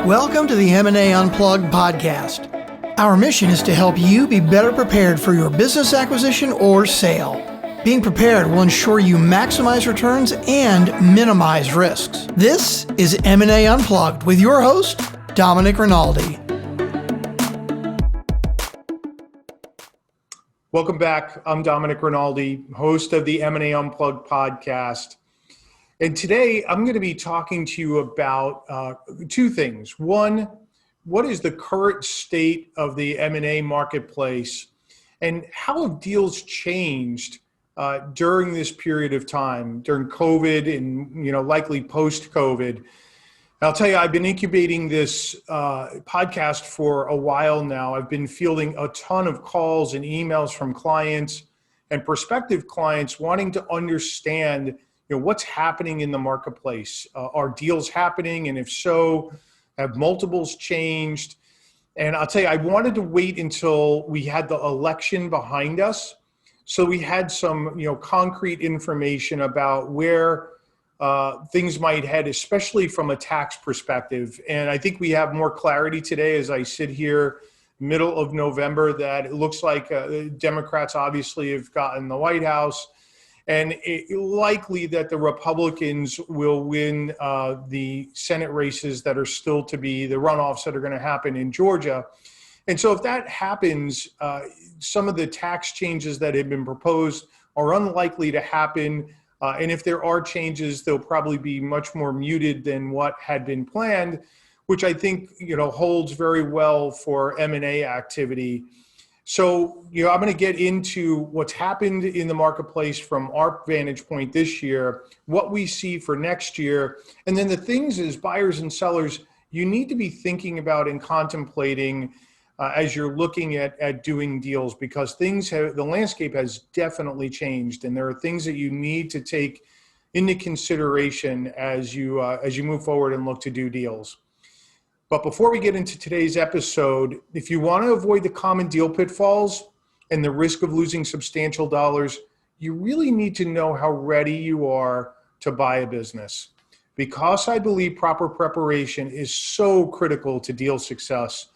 Welcome to the M&A Unplugged podcast. Our mission is to help you be better prepared for your business acquisition or sale. Being prepared will ensure you maximize returns and minimize risks. This is M&A Unplugged with your host, Domenic Rinaldi. Welcome back. I'm Domenic Rinaldi, host of the M&A Unplugged podcast. And today I'm going to be talking to you about two things. One, what is the current state of the M&A marketplace and how have deals changed during this period of time, during COVID and likely post-COVID? I'll tell you, I've been incubating this podcast for a while now. I've been fielding a ton of calls and emails from clients and prospective clients wanting to understand what's happening in the marketplace. Are deals happening? And if so, have multiples changed? And I'll tell you, I wanted to wait until we had the election behind us, so we had some concrete information about where things might head, especially from a tax perspective. And I think we have more clarity today as I sit here middle of November that it looks like Democrats obviously have gotten the White House, and it's likely that the Republicans will win the Senate races that are still to be, the runoffs that are going to happen in Georgia. And so if that happens, some of the tax changes that have been proposed are unlikely to happen. And if there are changes, they'll probably be much more muted than what had been planned, which I think holds very well for M&A activity. So I'm going to get into what's happened in the marketplace from our vantage point this year, what we see for next year, and then the things as buyers and sellers you need to be thinking about and contemplating as you're looking at doing deals, because the landscape has definitely changed, and there are things that you need to take into consideration as you move forward and look to do deals. But before we get into today's episode, if you want to avoid the common deal pitfalls and the risk of losing substantial dollars, you really need to know how ready you are to buy a business. Because I believe proper preparation is so critical to deal success,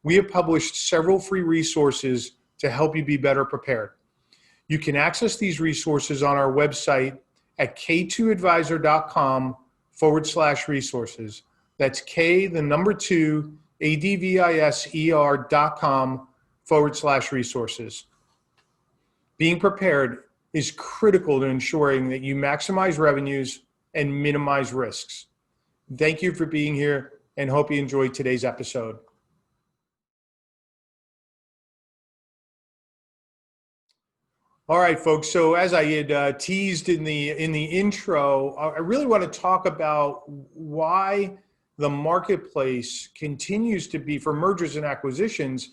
we have published several free resources to help you be better prepared. You can access these resources on our website at k2advisor.com/resources. That's K, the number 2, advisor.com/resources. Being prepared is critical to ensuring that you maximize revenues and minimize risks. Thank you for being here and hope you enjoyed today's episode. All right, folks. So as I had teased in the intro, I really want to talk about why the marketplace continues to be, for mergers and acquisitions,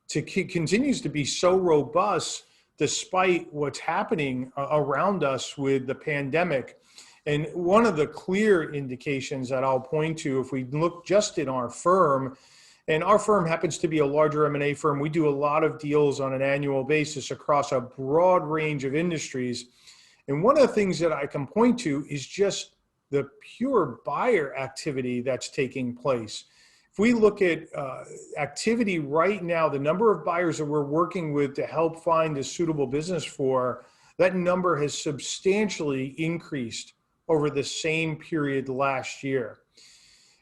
continues to be so robust despite what's happening around us with the pandemic. And one of the clear indications that I'll point to, if we look just in our firm, and our firm happens to be a larger M&A firm, we do a lot of deals on an annual basis across a broad range of industries. And one of the things that I can point to is just the pure buyer activity that's taking place. If we look at activity right now, the number of buyers that we're working with to help find a suitable business for, that number has substantially increased over the same period last year.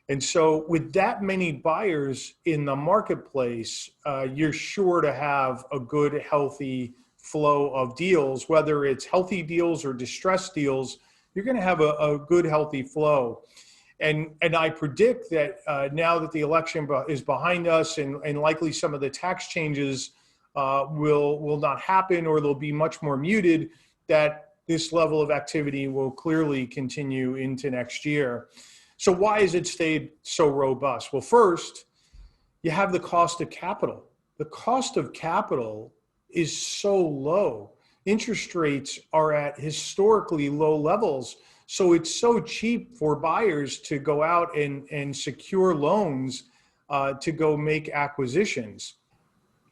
And so with that many buyers in the marketplace, you're sure to have a good, healthy flow of deals, whether it's healthy deals or distressed deals. You're going to have a good, healthy flow. And I predict that now that the election is behind us and likely some of the tax changes will not happen, or they'll be much more muted, that this level of activity will clearly continue into next year. So why has it stayed so robust? Well, first, you have the cost of capital. The cost of capital is so low. Interest rates are at historically low levels. So it's so cheap for buyers to go out and secure loans to go make acquisitions.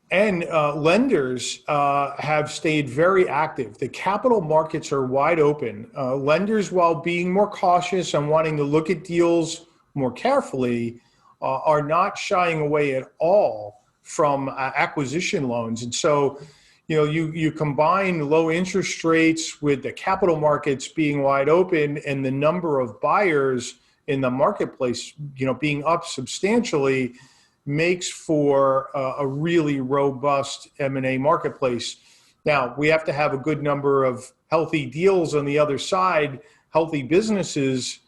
And lenders have stayed very active. The capital markets are wide open. Lenders, while being more cautious and wanting to look at deals more carefully, are not shying away at all from acquisition loans. And so, you combine low interest rates with the capital markets being wide open and the number of buyers in the marketplace, being up substantially, makes for a really robust M&A marketplace. Now, we have to have a good number of healthy deals on the other side, healthy businesses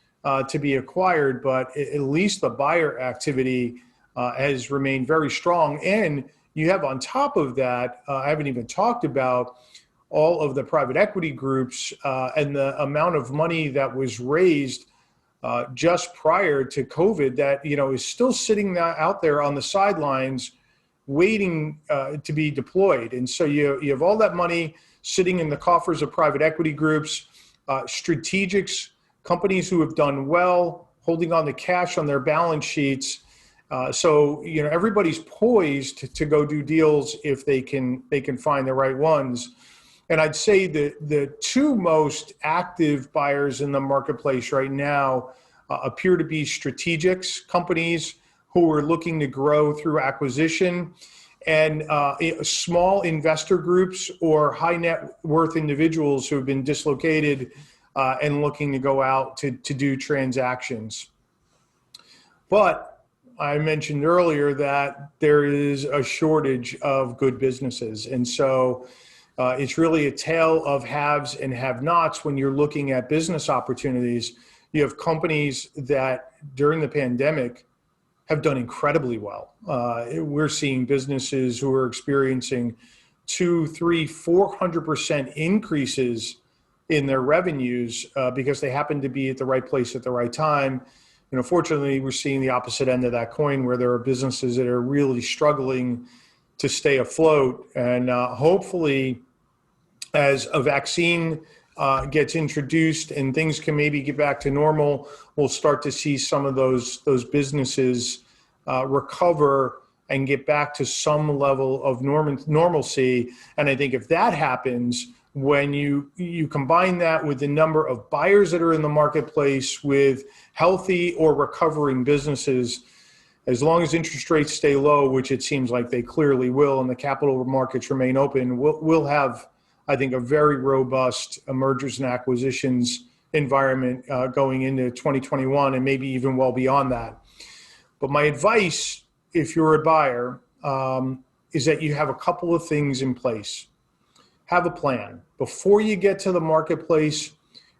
to be acquired, but at least the buyer activity has remained very strong. And you have on top of that, I haven't even talked about all of the private equity groups and the amount of money that was raised just prior to COVID that, is still sitting out there on the sidelines waiting to be deployed. And so you have all that money sitting in the coffers of private equity groups, strategics, companies who have done well, holding on to cash on their balance sheets. So everybody's poised to go do deals if they can find the right ones. And I'd say the two most active buyers in the marketplace right now appear to be strategics, companies who are looking to grow through acquisition, and small investor groups or high net worth individuals who have been dislocated and looking to go out to do transactions. But I mentioned earlier that there is a shortage of good businesses. And so it's really a tale of haves and have-nots when you're looking at business opportunities. You have companies that during the pandemic have done incredibly well. We're seeing businesses who are experiencing 200, 300, 400% increases in their revenues because they happen to be at the right place at the right time. Fortunately, we're seeing the opposite end of that coin where there are businesses that are really struggling to stay afloat. And hopefully, as a vaccine gets introduced and things can maybe get back to normal, we'll start to see some of those businesses recover and get back to some level of normalcy. And I think if that happens, when you combine that with the number of buyers that are in the marketplace with healthy or recovering businesses, as long as interest rates stay low, which it seems like they clearly will, and the capital markets remain open, we'll have, I think, a very robust mergers and acquisitions environment going into 2021 and maybe even well beyond that. But my advice, if you're a buyer, is that you have a couple of things in place. Have a plan. Before you get to the marketplace,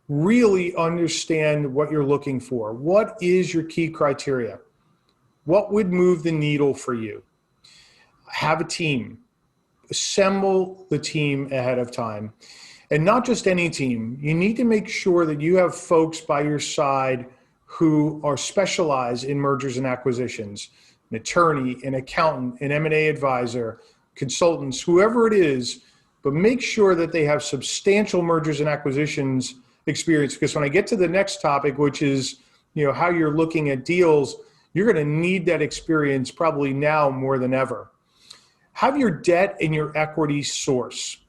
really understand what you're looking for. What is your key criteria? What would move the needle for you? Have a team. Assemble the team ahead of time. And not just any team. You need to make sure that you have folks by your side who are specialized in mergers and acquisitions. An attorney, an accountant, an M&A advisor, consultants, whoever it is, but make sure that they have substantial mergers and acquisitions experience. Because when I get to the next topic, which is how you're looking at deals, you're going to need that experience probably now more than ever. Have your debt and your equity source.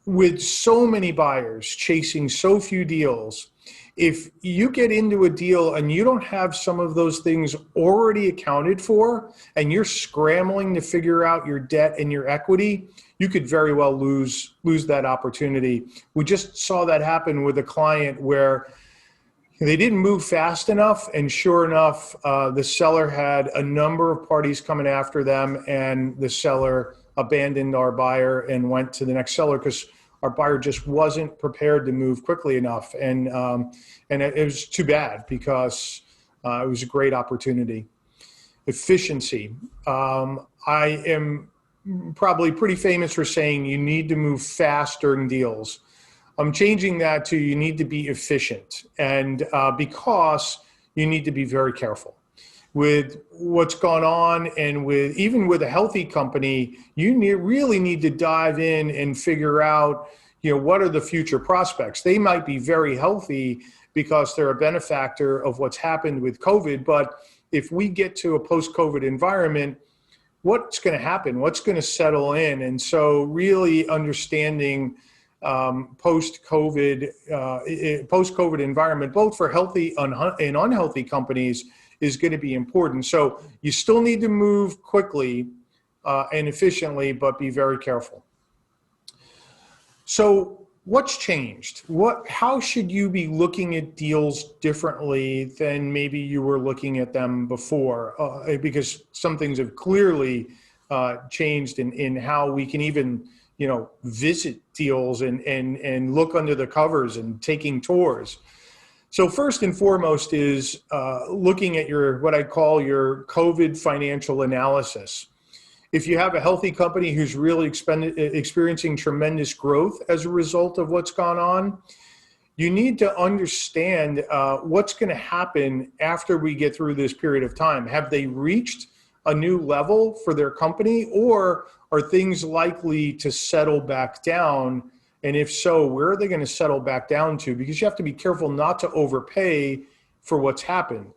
With so many buyers chasing so few deals, if you get into a deal and you don't have some of those things already accounted for and you're scrambling to figure out your debt and your equity, you could very well lose that opportunity. We just saw that happen with a client where they didn't move fast enough, and sure enough, the seller had a number of parties coming after them, and the seller abandoned our buyer and went to the next seller because our buyer just wasn't prepared to move quickly enough. And it was too bad because it was a great opportunity. Efficiency. I am probably pretty famous for saying you need to move fast during deals. I'm changing that to you need to be efficient, and because you need to be very careful with what's gone on, and even with a healthy company, you really need to dive in and figure out, what are the future prospects. They might be very healthy because they're a benefactor of what's happened with COVID, but if we get to a post-COVID environment, what's going to happen? What's going to settle in? And so really understanding post-COVID environment, both for healthy and unhealthy companies, is going to be important. So you still need to move quickly and efficiently, but be very careful. So what's changed? How should you be looking at deals differently than maybe you were looking at them before? Because some things have clearly changed in how we can even, visit deals and look under the covers and taking tours. So first and foremost is looking at what I call your COVID financial analysis. If you have a healthy company who's really experiencing tremendous growth as a result of what's gone on, you need to understand what's going to happen after we get through this period of time. Have they reached a new level for their company, or are things likely to settle back down? And if so, where are they going to settle back down to? Because you have to be careful not to overpay for what's happened.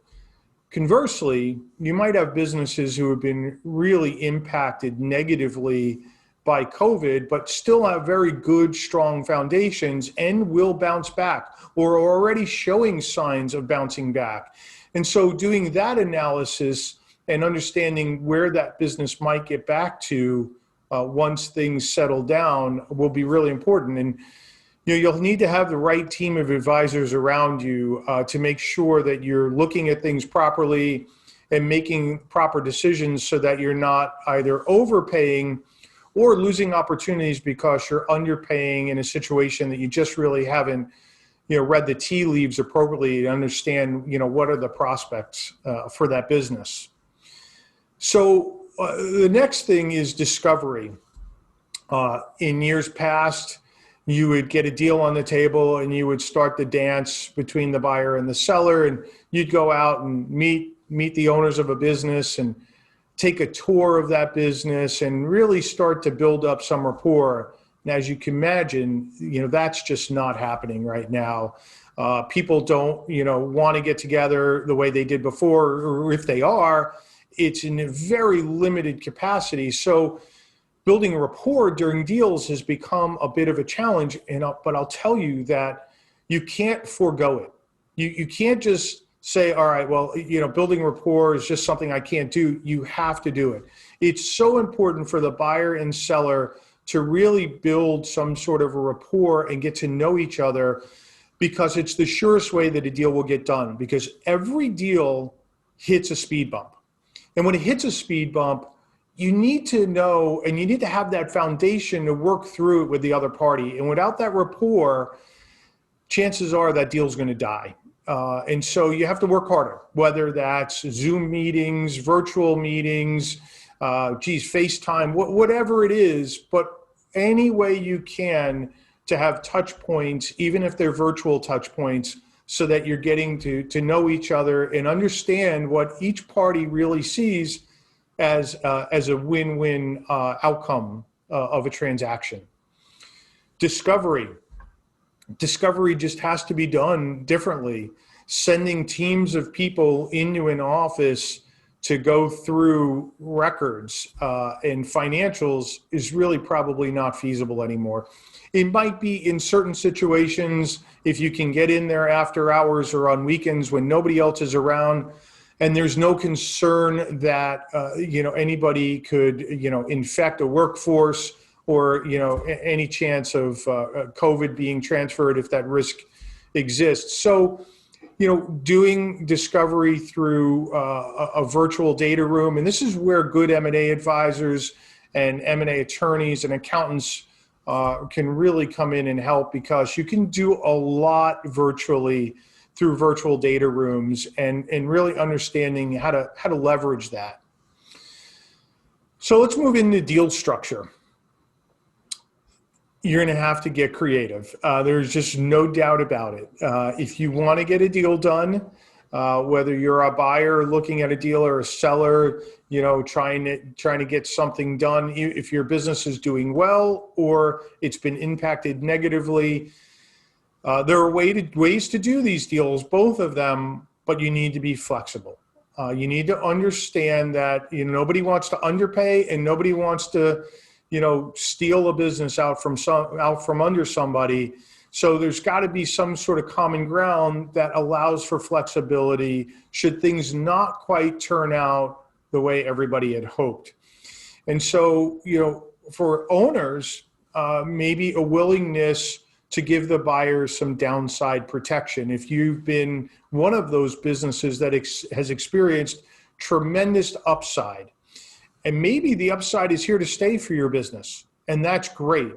Conversely, you might have businesses who have been really impacted negatively by COVID, but still have very good, strong foundations and will bounce back, or are already showing signs of bouncing back. And so doing that analysis and understanding where that business might get back to once things settle down will be really important. And you'll need to have the right team of advisors around you to make sure that you're looking at things properly and making proper decisions so that you're not either overpaying or losing opportunities because you're underpaying in a situation that you just really haven't read the tea leaves appropriately to understand what are the prospects for that business. So the next thing is discovery. In years past, you would get a deal on the table and you would start the dance between the buyer and the seller, and you'd go out and meet the owners of a business and take a tour of that business and really start to build up some rapport. And as you can imagine, that's just not happening right now. People don't, want to get together the way they did before, or if they are, it's in a very limited capacity. So building a rapport during deals has become a bit of a challenge, but I'll tell you that you can't forego it. You can't just say, all right, well, building rapport is just something I can't do. You have to do it. It's so important for the buyer and seller to really build some sort of a rapport and get to know each other, because it's the surest way that a deal will get done, because every deal hits a speed bump. And when it hits a speed bump, you need to know, and you need to have that foundation to work through it with the other party. And without that rapport, chances are that deal's going to die. And so you have to work harder, whether that's Zoom meetings, virtual meetings, FaceTime, whatever it is, but any way you can to have touch points, even if they're virtual touch points, so that you're getting to know each other and understand what each party really sees as a win-win outcome of a transaction. Discovery just has to be done differently. Sending teams of people into an office to go through records and financials is really probably not feasible anymore. It might be in certain situations if you can get in there after hours or on weekends when nobody else is around, and there's no concern that anybody could infect a workforce, or any chance of COVID being transferred if that risk exists. So doing discovery through a virtual data room, and this is where good M&A advisors and M&A attorneys and accountants can really come in and help, because you can do a lot virtually through virtual data rooms, and really understanding how to leverage that. So let's move into deal structure. You're going to have to get creative. There's just no doubt about it. If you want to get a deal done, whether you're a buyer looking at a deal or a seller, trying to get something done, if your business is doing well or it's been impacted negatively, there are ways to do these deals, both of them, but you need to be flexible. You need to understand that nobody wants to underpay, and nobody wants to steal a business out from under somebody. So there's got to be some sort of common ground that allows for flexibility should things not quite turn out the way everybody had hoped. And so, for owners, maybe a willingness to give the buyers some downside protection. If you've been one of those businesses that has experienced tremendous upside, and maybe the upside is here to stay for your business, and that's great.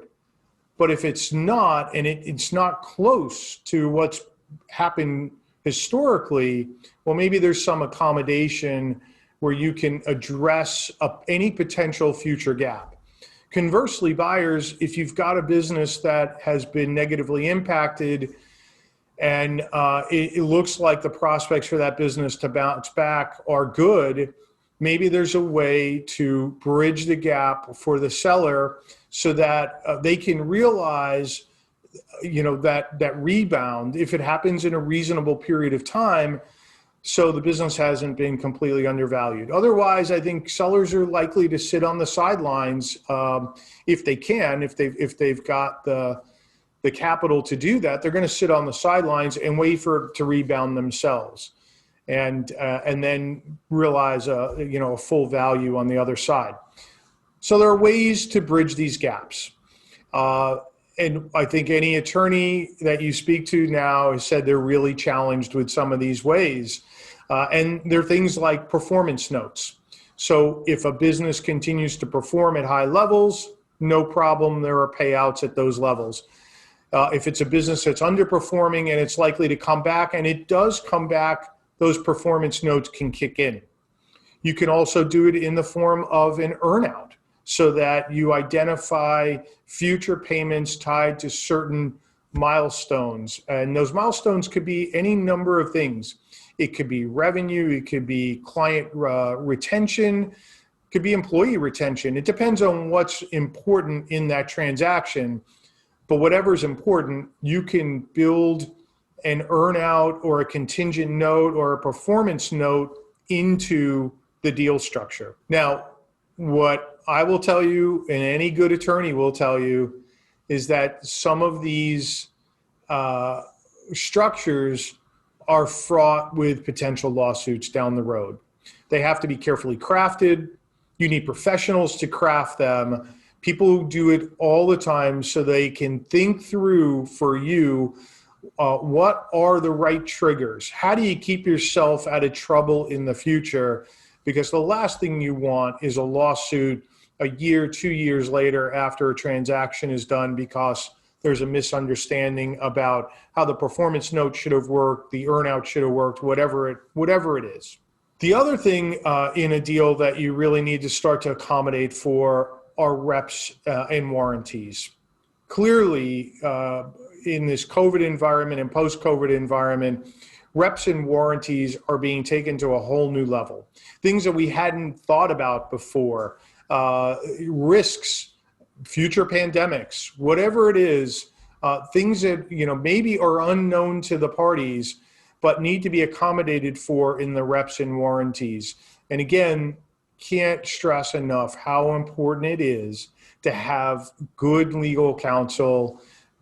But if it's not, and it's not close to what's happened historically, well, maybe there's some accommodation where you can address any potential future gap. Conversely, buyers, if you've got a business that has been negatively impacted and it looks like the prospects for that business to bounce back are good, maybe there's a way to bridge the gap for the seller so that they can realize, that rebound, if it happens in a reasonable period of time, so the business hasn't been completely undervalued. Otherwise, I think sellers are likely to sit on the sidelines if they can, if they've got the capital to do that. They're going to sit on the sidelines and wait for it to rebound themselves, and then realize a full value on the other side. So there are ways to bridge these gaps. And I think any attorney that you speak to now has said they're really challenged with some of these ways. And there are things like performance notes. So if a business continues to perform at high levels, no problem, there are payouts at those levels. If it's a business that's underperforming and it's likely to come back, and it does come back, those performance notes can kick in. You can also do it in the form of an earnout, so that you identify future payments tied to certain milestones. And those milestones could be any number of things. It could be revenue, it could be client retention, it could be employee retention. It depends on what's important in that transaction. But whatever's important, you can build an earnout or a contingent note or a performance note into the deal structure. Now, what I will tell you, and any good attorney will tell you, is that some of these structures are fraught with potential lawsuits down the road. They have to be carefully crafted. You need professionals to craft them. People who do it all the time so they can think through for you, what are the right triggers? How do you keep yourself out of trouble in the future? Because the last thing you want is a lawsuit a year, 2 years later after a transaction is done because there's a misunderstanding about how the performance note should have worked, the earnout should have worked, whatever it is. The other thing in a deal that you really need to start to accommodate for are reps and warranties. Clearly, in this COVID environment and post-COVID environment, reps and warranties are being taken to a whole new level. Things that we hadn't thought about before, risks, future pandemics, whatever it is, things that maybe are unknown to the parties, but need to be accommodated for in the reps and warranties. And again, can't stress enough how important it is to have good legal counsel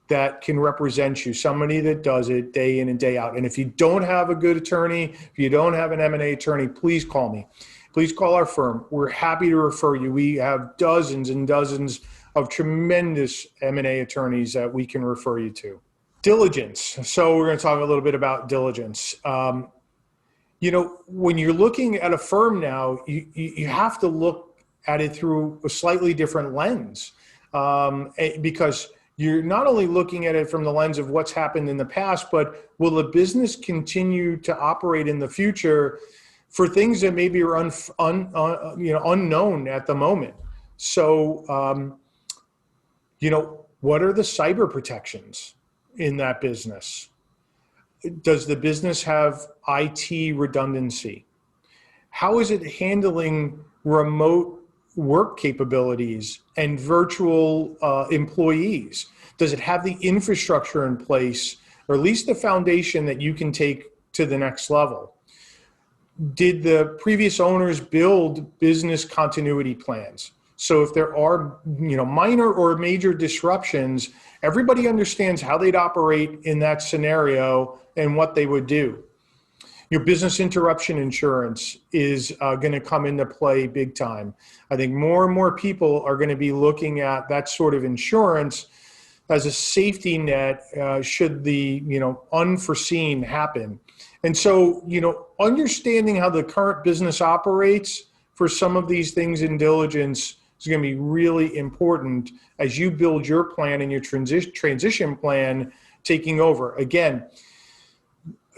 that can represent you, somebody that does it day in and day out. And if you don't have a good attorney, if you don't have an M&A attorney, please call me. Please call our firm. We're happy to refer you. We have dozens and dozens of tremendous M&A attorneys that we can refer you to. Diligence. So we're going to talk a little bit about diligence. When you're looking at a firm now, you have to look at it through a slightly different lens, because you're not only looking at it from the lens of what's happened in the past, but will the business continue to operate in the future for things that maybe are unknown at the moment. So, what are the cyber protections in that business? Does the business have IT redundancy? How is it handling remote work capabilities and virtual employees? Does it have the infrastructure in place, or at least the foundation that you can take to the next level? Did the previous owners build business continuity plans? So if there are, minor or major disruptions, everybody understands how they'd operate in that scenario and what they would do. Your business interruption insurance is going to come into play big time. I think more and more people are going to be looking at that sort of insurance as a safety net should the unforeseen happen. And so, understanding how the current business operates for some of these things in diligence is going to be really important as you build your plan and your transition plan taking over. Again,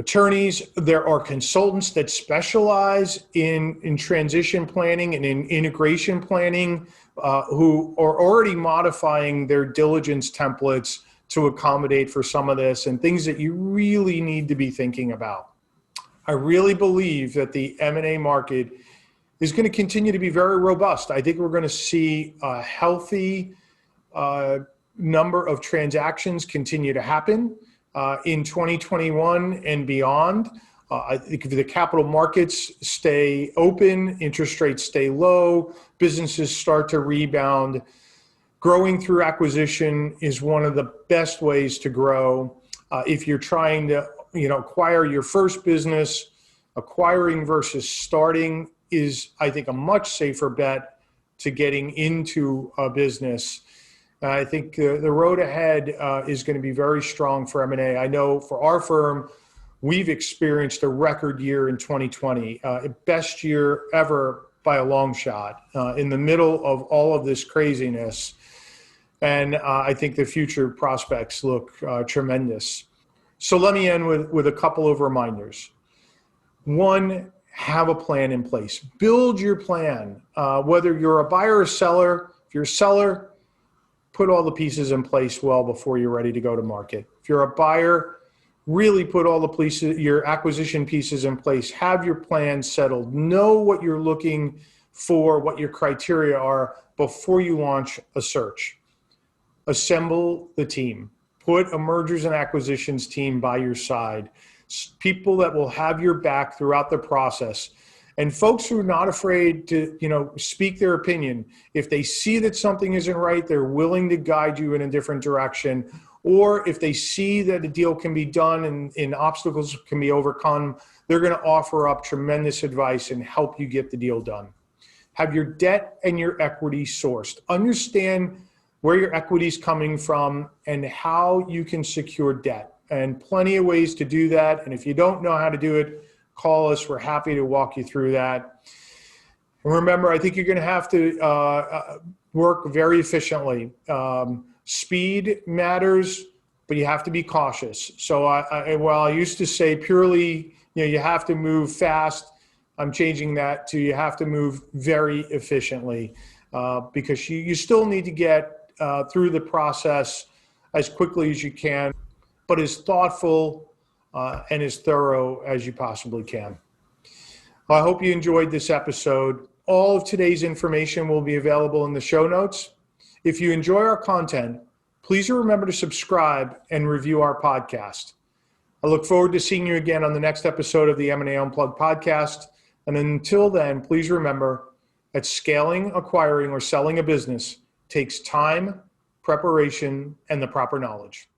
attorneys, there are consultants that specialize in transition planning and in integration planning who are already modifying their diligence templates to accommodate for some of this and things that you really need to be thinking about. I really believe that the M&A market is going to continue to be very robust. I think we're going to see a healthy number of transactions continue to happen in 2021 and beyond. I think if the capital markets stay open, interest rates stay low, businesses start to rebound, growing through acquisition is one of the best ways to grow. If you're trying to acquire your first business, acquiring versus starting is, I think, a much safer bet to getting into a business. I think the road ahead is going to be very strong for M&A. I know for our firm, we've experienced a record year in 2020, best year ever by a long shot, in the middle of all of this craziness. And I think the future prospects look tremendous. So let me end with a couple of reminders. One, have a plan in place. Build your plan. Whether you're a buyer or seller, if you're a seller, put all the pieces in place well before you're ready to go to market. If you're a buyer, really put all the pieces, your acquisition pieces in place. Have your plan settled. Know what you're looking for, what your criteria are before you launch a search. Assemble the team. Put a mergers and acquisitions team by your side. People that will have your back throughout the process. And folks who are not afraid to, speak their opinion. If they see that something isn't right, they're willing to guide you in a different direction. Or if they see that a deal can be done and obstacles can be overcome, they're going to offer up tremendous advice and help you get the deal done. Have your debt and your equity sourced. Understand where your equity is coming from and how you can secure debt. And plenty of ways to do that. And if you don't know how to do it, call us. We're happy to walk you through that. And remember, I think you're going to have to work very efficiently. Speed matters, but you have to be cautious. So while I used to say purely, you have to move fast, I'm changing that to you have to move very efficiently because you still need to get through the process as quickly as you can, but as thoughtful and as thorough as you possibly can. I hope you enjoyed this episode. All of today's information will be available in the show notes. If you enjoy our content, please remember to subscribe and review our podcast. I look forward to seeing you again on the next episode of the M&A Unplugged podcast. And until then, please remember that scaling, acquiring, or selling a business takes time, preparation, and the proper knowledge.